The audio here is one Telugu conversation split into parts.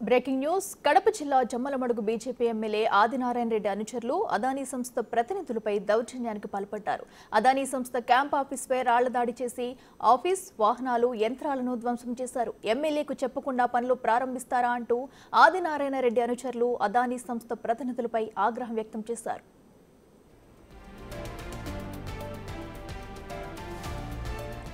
బ్రేకింగ్ న్యూస్ కడప జిల్లా జమ్మలమడుగు బీజేపీ ఎమ్మెల్యే ఆదినారాయణ రెడ్డి అనుచరులు అదానీ సంస్థ ప్రతినిధులపై దౌర్జన్యానికి పాల్పడ్డారు. అదానీ సంస్థ క్యాంప్ ఆఫీస్పై రాళ్ల దాడి చేసి ఆఫీస్, వాహనాలు, యంత్రాలను ధ్వంసం చేశారు. ఎమ్మెల్యేకు చెప్పకుండా పనులు ప్రారంభిస్తారా అంటూ ఆదినారాయణ రెడ్డి అనుచరులు అదానీ సంస్థ ప్రతినిధులపై ఆగ్రహం వ్యక్తం చేశారు.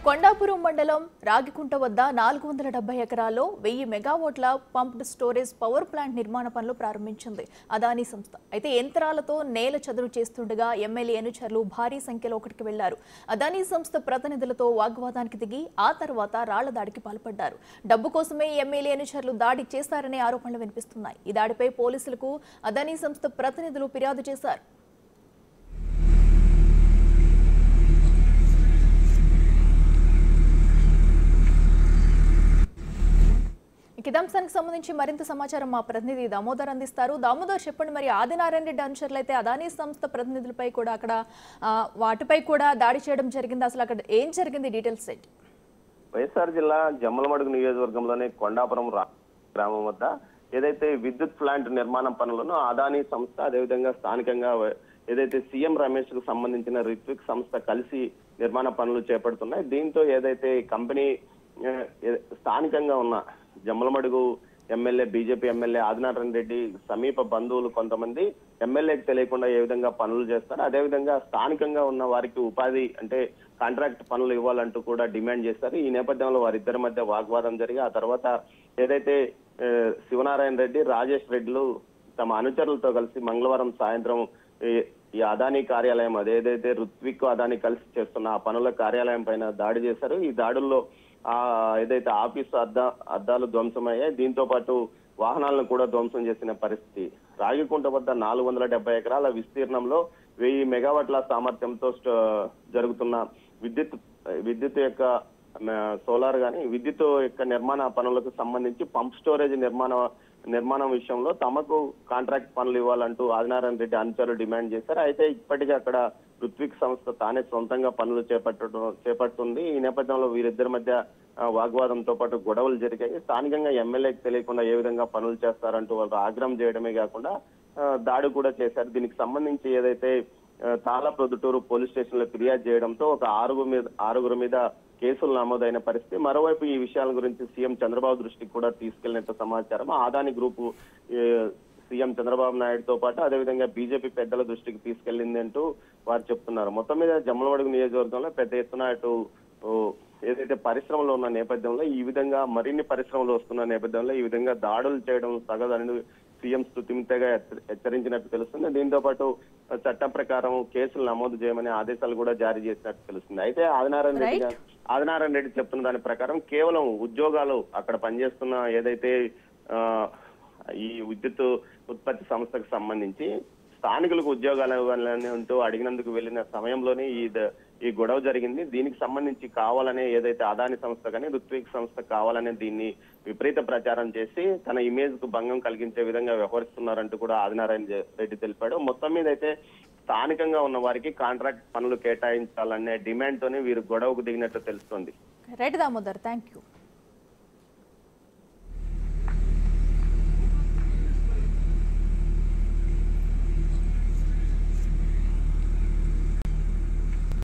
కొండాపురం మండలం రాగికుంట వద్ద 470 ఎకరాల్లో 1000 మెగావాట్ల పంప్డ్ స్టోరేజ్ పవర్ ప్లాంట్ నిర్మాణ పనులు ప్రారంభించింది అదానీ సంస్థ. అయితే యంత్రాలతో నేల చదును చేస్తుండగా ఎమ్మెల్యే అనుచరులు భారీ సంఖ్యలో అక్కడికి వెళ్లారు. అదానీ సంస్థ ప్రతినిధులతో వాగ్వాదానికి దిగి ఆ తర్వాత రాళ్ల దాడికి పాల్పడ్డారు. డబ్బు కోసమే ఎమ్మెల్యే అనుచరులు దాడి చేశారనే ఆరోపణలు వినిపిస్తున్నాయి. ఈ దాడిపై పోలీసులకు అదానీ సంస్థ ప్రతినిధులు ఫిర్యాదు చేశారు. అంశానికి సంబంధించి మరింత సమాచారం మా ప్రతినిధి దామోదర్ అందిస్తారు. దామోదర్, చెప్పండి, మరి ఆదినారాయణ రెడ్డి అనుచరులు అయితే అదానీ సంస్థ ప్రతినిధులపై కూడా అక్కడ వాటిపై కూడా దాడి చేయడం జరిగింది. అసలు అక్కడ ఏం జరిగింది, డీటెయిల్స్ ఏంటి? వైఎస్ఆర్ జిల్లా జమ్మలమడుగు నియోజకవర్గంలోని కొండాపురం గ్రామం వద్ద ఏదైతే విద్యుత్ ప్లాంట్ నిర్మాణం పనులను అదానీ సంస్థ, అదేవిధంగా స్థానికంగా ఏదైతే సీఎం రమేష్ కు సంబంధించిన రిత్విక్ సంస్థ కలిసి నిర్మాణ పనులు చేపడుతున్నాయి. దీంతో ఏదైతే కంపెనీ స్థానికంగా ఉన్న Jammalamadugu MLA, BJP MLA Adinarayana Reddy సమీప బంధువులు కొంతమంది ఎమ్మెల్యేకి తెలియకుండా ఏ విధంగా పనులు చేస్తారు, అదేవిధంగా స్థానికంగా ఉన్న వారికి ఉపాధి అంటే కాంట్రాక్ట్ పనులు ఇవ్వాలంటూ కూడా డిమాండ్ చేస్తారు. ఈ నేపథ్యంలో వారిద్దరి మధ్య వాగ్వాదం జరిగి ఆ తర్వాత ఏదైతే శివనారాయణ రెడ్డి, రాజేష్ రెడ్డిలు తమ అనుచరులతో కలిసి మంగళవారం సాయంత్రం ఈ అదానీ కార్యాలయం, అదేదైతే రుత్విక్ అదానీ కలిసి చేస్తున్న ఆ పనుల కార్యాలయం పైన దాడి చేశారు. ఈ దాడుల్లో ఏదైతే ఆఫీసు అద్దాలు ధ్వంసమయ్యాయి. దీంతో పాటు వాహనాలను కూడా ధ్వంసం చేసిన పరిస్థితి. రాగికుంట వద్ద 470 ఎకరాల విస్తీర్ణంలో 1000 మెగావాట్ల సామర్థ్యంతో జరుగుతున్న విద్యుత్ యొక్క సోలార్ గాని విద్యుత్ యొక్క నిర్మాణ పనులకు సంబంధించి పంప్ స్టోరేజ్ నిర్మాణం విషయంలో తమకు కాంట్రాక్ట్ పనులు ఇవ్వాలంటూ ఆదినారాయణ రెడ్డి అనుచరులు డిమాండ్ చేశారు. అయితే ఇప్పటికీ అక్కడ రుత్విక్ సంస్థ తానే సొంతంగా పనులు చేపడుతుంది. ఈ నేపథ్యంలో వీరిద్దరి మధ్య వాగ్వాదంతో పాటు గొడవలు జరిగాయి. స్థానికంగా ఎమ్మెల్యేకి తెలియకుండా ఏ విధంగా పనులు చేస్తారంటూ వాళ్ళు ఆగ్రహం చేయడమే కాకుండా దాడి కూడా చేశారు. దీనికి సంబంధించి ఏదైతే తాళప్రొద్దుటూరు పోలీస్ స్టేషన్ లో ఫిర్యాదు చేయడంతో ఒక ఆరుగురు మీద కేసులు నమోదైన పరిస్థితి. మరోవైపు ఈ విషయాల గురించి సీఎం చంద్రబాబు దృష్టికి కూడా తీసుకెళ్లినట్టు సమాచారం. అదానీ గ్రూపు సీఎం చంద్రబాబు నాయుడుతో పాటు అదేవిధంగా బీజేపీ పెద్దల దృష్టికి తీసుకెళ్లింది అంటూ వారు చెప్తున్నారు. మొత్తం మీద జమ్మలమడుగు నియోజకవర్గంలో పెద్ద ఎత్తున అటు ఏదైతే పరిశ్రమలు ఉన్న నేపథ్యంలో ఈ విధంగా మరిన్ని పరిశ్రమలు వస్తున్న నేపథ్యంలో ఈ విధంగా దాడులు చేయడం తగదని సీఎం స్తుతిమితగా హెచ్చరించినట్టు తెలుస్తుంది. దీంతో పాటు చట్టం ప్రకారం కేసులు నమోదు చేయమని ఆదేశాలు కూడా జారీ చేసినట్టు తెలుస్తుంది. అయితే ఆదినారాయణ రెడ్డి చెప్తున్న దాని ప్రకారం కేవలం ఉద్యోగాలు అక్కడ పనిచేస్తున్న ఏదైతే ఈ విద్యుత్ ఉత్పత్తి సంస్థకు సంబంధించి స్థానికులకు ఉద్యోగాలు ఇవ్వాలని అంటూ అడిగినందుకు వెళ్లిన సమయంలోనే ఈ గొడవ జరిగింది. దీనికి సంబంధించి కావాలనే ఏదైతే అదానీ సంస్థ కానీ రుత్విక్ సంస్థ కావాలనే దీన్ని విపరీత ప్రచారం చేసి తన ఇమేజ్ కు భంగం కలిగించే విధంగా వ్యవహరిస్తున్నారంటూ కూడా ఆదినారాయణ రెడ్డి తెలిపాడు. మొత్తం మీద అయితే స్థానికంగా ఉన్న వారికి కాంట్రాక్ట్ పనులు కేటాయించాలనే డిమాండ్ తోనే వీరు గొడవకు దిగినట్టు తెలుస్తోంది. Right Damodar, thank you.